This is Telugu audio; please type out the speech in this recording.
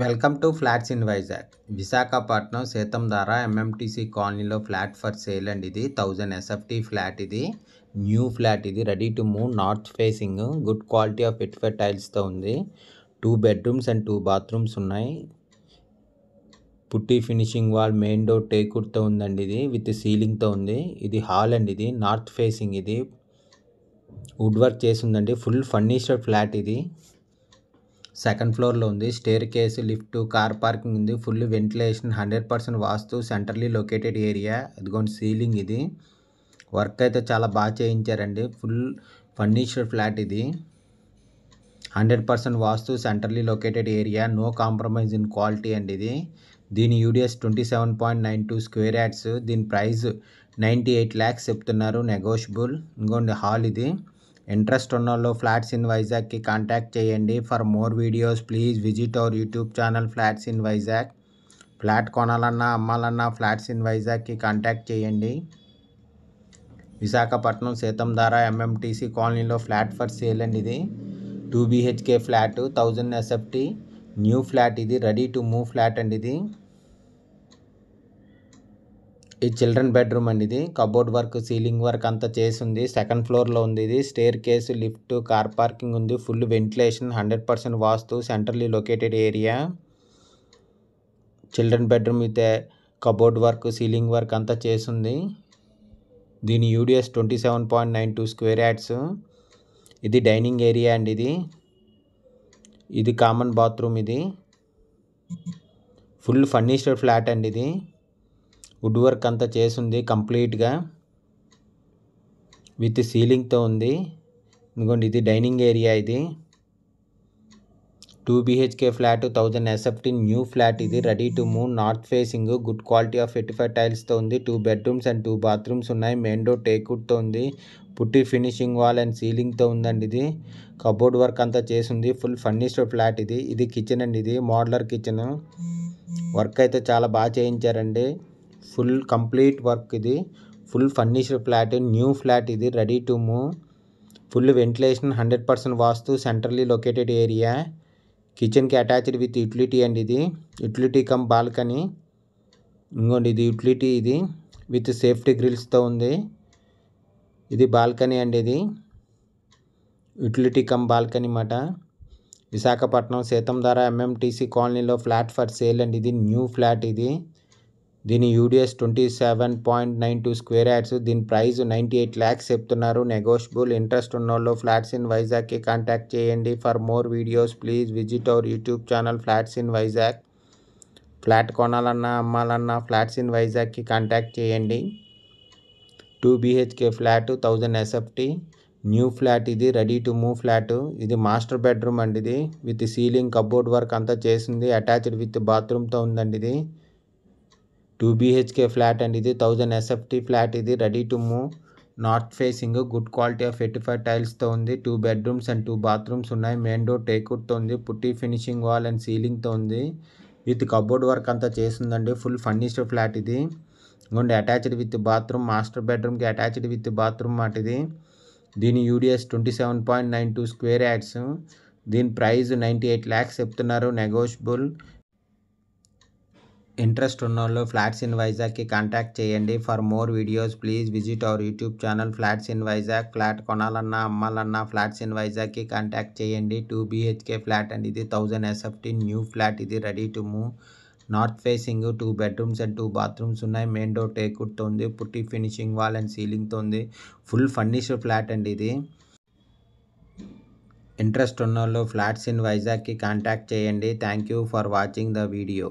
Welcome to flats in Vizag. Visakhapatnam Seethammadhara MMTC కాలనీలో ఫ్లాట్ ఫర్ సేల్ అండి. ఇది 1000 ఎస్ఎఫ్టీ ఫ్లాట్. ఇది న్యూ ఫ్లాట్. ఇది ready to move, north facing, good quality of ఎటిఫైడ్ టైల్స్తో ఉంది. 2 బెడ్రూమ్స్ అండ్ 2 బాత్రూమ్స్ ఉన్నాయి. Putty finishing wall, main door టేకుడ్తో ఉందండి. ఇది విత్ సీలింగ్తో ఉంది. ఇది హాల్ అండి. ఇది నార్త్ ఫేసింగ్. ఇది వుడ్ వర్క్ చేసి ఉందండి. Full furnished flat. ఇది సెకండ్ ఫ్లోర్లో ఉంది. Staircase, lift, car parking ఉంది. Full ventilation, 100% vastu, centrally located area. అదిగోండి సీలింగ్. ఇది వర్క్ అయితే చాలా బాగా చేయించారండి. Full furnished flat. ఇది 100% vastu, centrally located area, no compromise in quality అండి. ఇది దీని యూడిఎస్ 27.92 స్క్వేర్ యార్డ్స్. దీని ప్రైస్ 98 lakhs చెప్తున్నారు, నెగోషియబుల్. ఇంకోండి హాల్. ఇది ఇంట్రెస్ట్ ఉన్న వాళ్ళు ఫ్లాట్స్ ఇన్ వైజాగ్కి కాంటాక్ట్ చేయండి. For more videos please visit our YouTube channel flats in Vizag. Flat కొనాలన్నా అమ్మాలన్నా ఫ్లాట్స్ ఇన్ వైజాగ్కి కాంటాక్ట్ చేయండి. విశాఖపట్నం సేతంధార ఎంఎంటీసీ కాలనీలో ఫ్లాట్ ఫర్ సేల్ అండి. ఇది 2 BHK flat, 1000 SFT new flat. ఇది రెడీ టు మూవ్ ఫ్లాట్ అండి. ఇది చిల్డ్రన్ బెడ్రూమ్ అండి. ఇది కబోర్డ్ వర్క్, సీలింగ్ వర్క్ అంతా చేసి ఉంది. సెకండ్ ఫ్లోర్లో ఉంది. ఇది staircase, lift, car parking ఉంది. Full ventilation, 100% vastu, centrally located area. Children bedroom with cupboard work, ceiling work అంతా చేసి ఉంది. దీని యూడిఎస్ 27.92 స్క్వేర్ యార్డ్స్. ఇది డైనింగ్ ఏరియా అండి. ఇది కామన్ బాత్రూమ్. ఇది ఫుల్ ఫర్నిష్డ్ ఫ్లాట్ అండి. ఇది వుడ్ వర్క్ అంతా చేసింది కంప్లీట్గా విత్ సీలింగ్తో ఉంది. ఇంకోండి ఇది డైనింగ్ ఏరియా. ఇది 2 BHK flat, 1000 SFT new flat. ఇది ready to move, north facing, good quality of ఎటిఫైడ్ టైల్స్తో ఉంది. 2 బెడ్రూమ్స్ అండ్ 2 బాత్రూమ్స్ ఉన్నాయి. మెయిన్ డోర్ టేకుడ్తో ఉంది. పుట్టి ఫినిషింగ్ వాల్ అండ్ సీలింగ్తో ఉందండి. ఇది కబోర్డ్ వర్క్ అంతా చేసింది. Full furnished flat. ఇది కిచెన్ అండి. ఇది మోడ్యులర్ కిచెన్. వర్క్ అయితే చాలా బాగా చేయించారండి. Full complete work. ఇది full furnished flat, new flat. ఇది ready to move. Full ventilation, 100% vastu, centrally located area. కిచెన్కి అటాచ్డ్ విత్ యూటిలిటీ అండి. ఇది యూటిలిటీ కమ్ బాల్కనీ. ఇంకోండి ఇది యూటిలిటీ. ఇది విత్ సేఫ్టీ గ్రిల్స్తో ఉంది. ఇది బాల్కనీ అండి. ఇది యూటిలిటీ కమ్ బాల్కనీ మాట. విశాఖపట్నం సేతంధార ఎంఎంటీసీ కాలనీలో ఫ్లాట్ ఫర్ సేల్ అండి. ఇది న్యూ ఫ్లాట్. దీని యూడిఎస్ 27.92 స్క్వేర్ యార్డ్స్. దీని ప్రైస్ 98 lakhs చెప్తున్నారు, నెగోషియబుల్. ఇంట్రెస్ట్ ఉన్న వాళ్ళు ఫ్లాట్స్ ఇన్ వైజాగ్కి కాంటాక్ట్ చేయండి. For more videos please visit our YouTube channel flats in Vizag. Flat కొనాలన్నా అమ్మాలన్నా ఫ్లాట్స్ ఇన్ వైజాగ్కి కాంటాక్ట్ చేయండి. 2 BHK flat, 1000 SFT new flat. ఇది రెడీ టు మూవ్ ఫ్లాట్. ఇది మాస్టర్ బెడ్రూమ్ అండి. ఇది విత్ సీలింగ్, కబోర్డ్ వర్క్ అంతా చేసింది. అటాచ్డ్ విత్ బాత్రూమ్తో ఉందండి. ఇది 2 BHK ఫ్లాట్ అండి. ఇది 1000 ఎస్ఎఫ్టీ ఫ్లాట్. ఇది ready to move, north facing, good quality of ఎటిఫైడ్ టైల్స్తో ఉంది. 2 బెడ్రూమ్స్ అండ్ 2 బాత్రూమ్స్ ఉన్నాయి. మెయిన్ డోర్ టేకుడ్తో ఉంది. పుట్టి ఫినిషింగ్ వాల్ అండ్ సీలింగ్తో ఉంది. విత్ కబోర్డ్ వర్క్ అంతా చేసిందండి. Full furnished flat. ఇది ఇంకోండి అటాచ్డ్ విత్ బాత్రూమ్, మాస్టర్ బెడ్రూమ్కి అటాచ్డ్ విత్ బాత్రూమ్ మాట. ఇది దీని యూడిఎస్ 27.92 స్క్వేర్ యార్డ్స్. దీని ప్రైస్ 98 lakhs చెప్తున్నారు, నెగోషియబుల్. ఇంట్రెస్ట్ ఉన్న వాళ్ళు ఫ్లాట్స్ ఇన్ వైజాగ్కి కాంటాక్ట్ చేయండి. For more videos please visit our YouTube channel flats in Vizag. Flat కొనాలన్నా అమ్మాలన్నా ఫ్లాట్స్ ఇన్ వైజాగ్కి కాంటాక్ట్ చేయండి. 2 BHK ఫ్లాట్ అండి. ఇది 1000 ఎస్ఎఫ్టీ న్యూ ఫ్లాట్. ఇది ready to move, north facing, 2 bedrooms and 2 bathrooms ఉన్నాయి. మెయిన్ డోర్ టేకుడ్తో ఉంది. పుట్టి ఫినిషింగ్ వాల్ అండ్ సీలింగ్తో ఉంది. ఫుల్ ఫర్నిష్డ్ ఫ్లాట్ అండి. ఇది ఇంట్రెస్ట్ ఉన్న వాళ్ళు ఫ్లాట్స్ ఇన్ వైజాగ్కి కాంటాక్ట్ చేయండి. Thank you for watching the video.